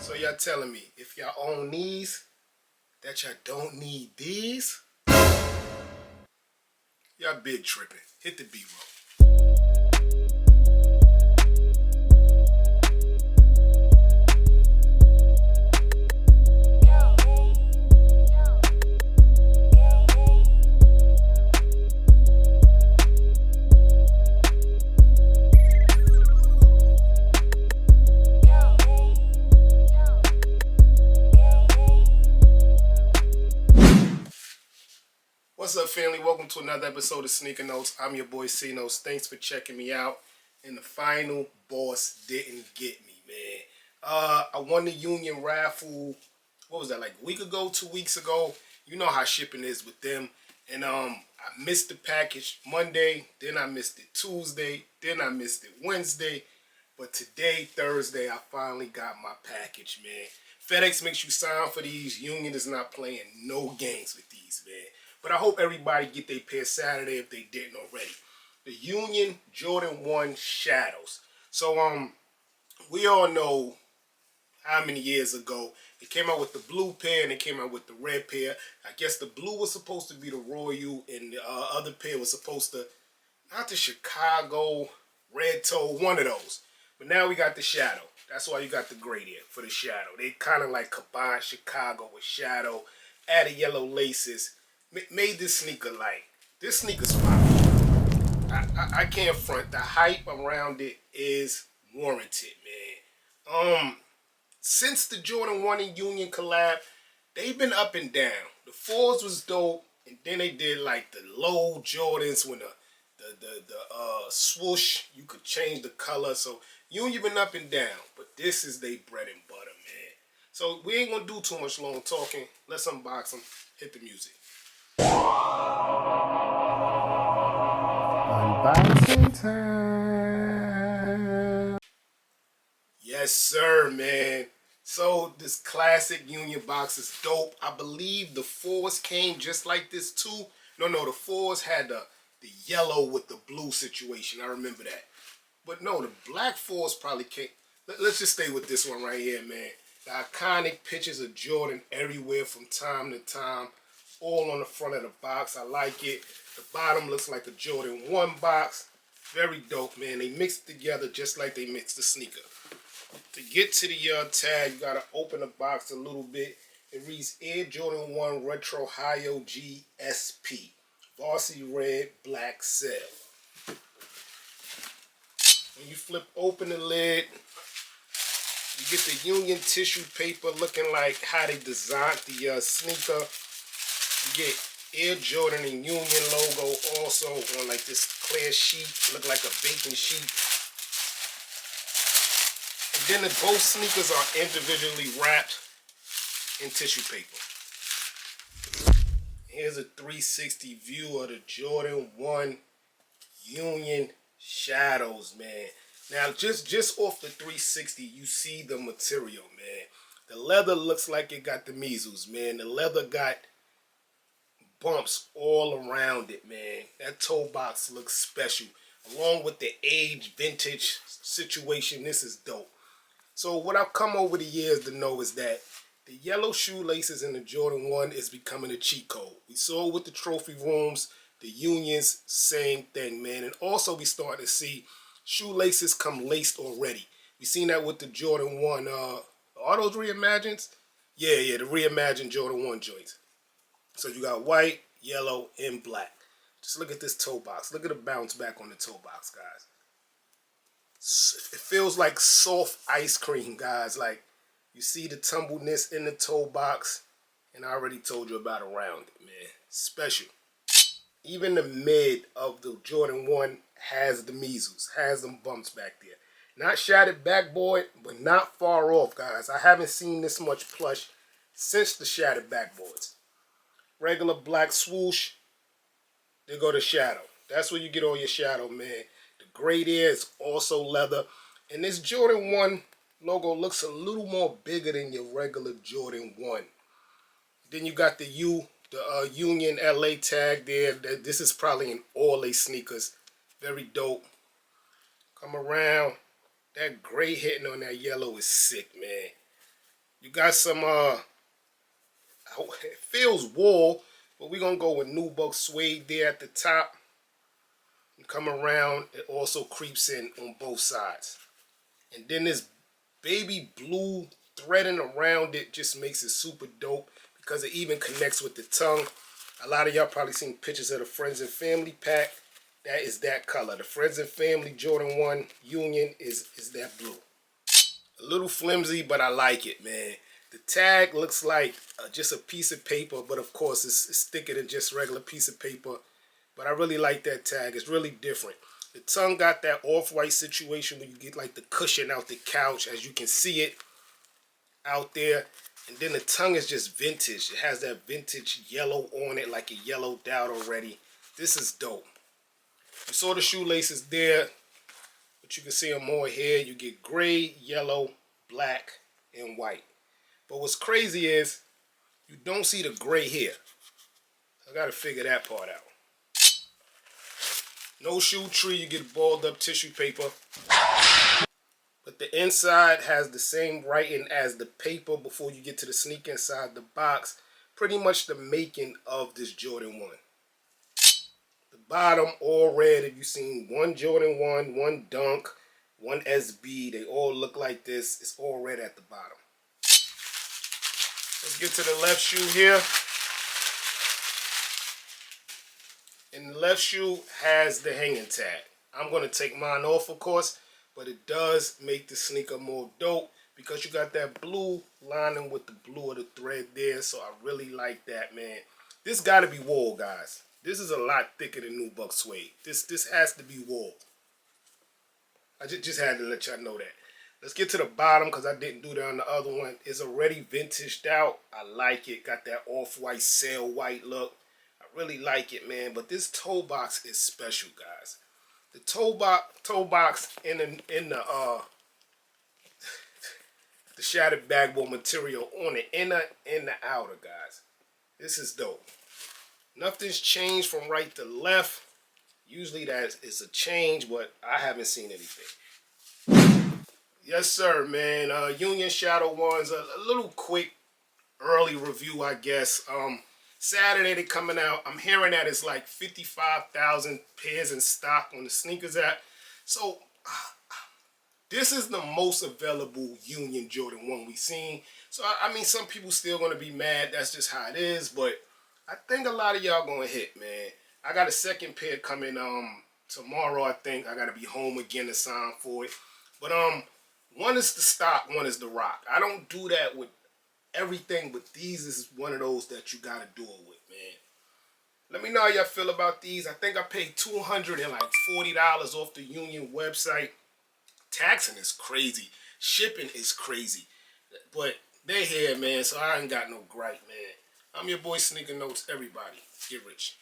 So y'all telling me if y'all own these, that y'all don't need these? Y'all big tripping. Hit the B-roll. What's up, family? Welcome to another episode of Sneaker Notes. I'm your boy C Notes. Thanks for checking me out. And the final boss didn't get me, man. I won the Union raffle. What was that, like a week ago, 2 weeks ago? You know how shipping is with them. And I missed the package Monday. Then I missed it Tuesday. Then I missed it Wednesday. But today, Thursday, I finally got my package, man. FedEx makes you sign for these. Union is not playing no games with these, man. But I hope everybody get their pair Saturday if they didn't already. The Union Jordan 1 Shadows. So we all know how many years ago it came out with the blue pair and it came out with the red pair. I guess the blue was supposed to be the Royal and the other pair was supposed to, not the Chicago Red Toe, one of those. But now we got the Shadow. That's why you got the gray there for the Shadow. They kind of like combined Chicago with Shadow, added yellow laces. Made this sneaker like, this sneaker's fire. I can't front. The hype around it is warranted, man. Since the Jordan 1 and Union collab, they've been up and down. The 4s was dope, and then they did like the low Jordans when the swoosh, you could change the color. So Union been up and down, but this is their bread and butter, man. So we ain't gonna do too much long talking. Let's unbox them. Hit the music. Unboxing time. Yes, sir, man. So this classic Union box is dope. I believe the 4s came just like this too. No, the 4s had the yellow with the blue situation. I remember that. But no, the black 4s probably came. Let's just stay with this one right here, man. The iconic pictures of Jordan everywhere from time to time. All on the front of the box. I like it. The bottom looks like a Jordan 1 box. Very dope, man. They mixed together just like they mixed the sneaker. To get to the tag, you gotta open the box a little bit. It reads Air Jordan 1 Retro Hyo GSP. Varsity red, black cell. When you flip open the lid, you get the Union tissue paper looking like how they designed the sneaker. You get Air Jordan and Union logo also on like this clear sheet, look like a baking sheet. And then both sneakers are individually wrapped in tissue paper. Here's a 360 view of the Jordan 1 Union Shadows, man. Now just off the 360, you see the material, man. The leather looks like it got the measles, man. The leather got bumps all around it, man. That toe box looks special. Along with the age vintage situation, this is dope. So what I've come over the years to know is that the yellow shoelaces in the Jordan 1 is becoming a cheat code. We saw it with the trophy rooms, the Unions, same thing, man. And also we starting to see shoelaces come laced already. We seen that with the Jordan 1, are those reimagined? Yeah, the reimagined Jordan 1 joints. So you got white, yellow, and black. Just look at this toe box. Look at the bounce back on the toe box, guys. It feels like soft ice cream, guys. Like, you see the tumbleness in the toe box. And I already told you about around it, man. Special. Even the mid of the Jordan 1 has the measles. Has them bumps back there. Not shattered backboard, but not far off, guys. I haven't seen this much plush since the shattered backboards. Regular black swoosh, they go to Shadow. That's where you get all your Shadow, man. The gray there is also leather. And this Jordan 1 logo looks a little more bigger than your regular Jordan 1. Then you got the Union LA tag there. This is probably in all they sneakers. Very dope. Come around. That gray hitting on that yellow is sick, man. You got some, it feels wool, but we're going to go with UNBOX suede there at the top. You come around, it also creeps in on both sides. And then this baby blue threading around it just makes it super dope because it even connects with the tongue. A lot of y'all probably seen pictures of the Friends and Family pack. That is that color. The Friends and Family Jordan 1 Union is that blue. A little flimsy, but I like it, man. The tag looks like just a piece of paper, but of course it's thicker than just regular piece of paper. But I really like that tag. It's really different. The tongue got that off-white situation where you get like the cushion out the couch, as you can see it out there. And then the tongue is just vintage. It has that vintage yellow on it, like it yellowed out already. This is dope. You saw the shoelaces there, but you can see them more here. You get gray, yellow, black, and white. But what's crazy is you don't see the gray here. I got to figure that part out. No shoe tree, you get balled up tissue paper. But the inside has the same writing as the paper before you get to the sneaker inside the box. Pretty much the making of this Jordan 1. The bottom, all red. If you've seen one Jordan 1, one Dunk, one SB, they all look like this. It's all red at the bottom. Let's get to the left shoe here. And the left shoe has the hanging tag. I'm going to take mine off, of course, but it does make the sneaker more dope because you got that blue lining with the blue of the thread there. So I really like that, man. This got to be wool, guys. This is a lot thicker than UNBOX suede. This has to be wool. I just had to let y'all know that. Let's get to the bottom because I didn't do that on the other one. It's already vintaged out. I like it. Got that off-white, sail white look. Really like it, man. But this toe box is special, guys. The toe box in the the shattered backboard material on the inner and the outer, guys. This is dope. Nothing's changed from right to left. Usually that is a change, but I haven't seen anything. Yes, sir, man. Union Shadow 1's a little quick early review, I guess. Saturday they coming out. I'm hearing that it's like 55,000 pairs in stock on the sneakers app. So this is the most available Union Jordan 1 we've seen. So I mean, some people still gonna be mad. That's just how it is. But I think a lot of y'all gonna hit, man. I got a second pair coming tomorrow. I think I gotta be home again to sign for it. But one is the stock, one is the rock. I don't do that with everything, but these is one of those that you gotta do it with, man. Let me know how y'all feel about these. I think I paid $240 off the Union website. Taxing is crazy. Shipping is crazy. But they're here, man, so I ain't got no gripe, man. I'm your boy Sneaker Notes. Everybody, get rich.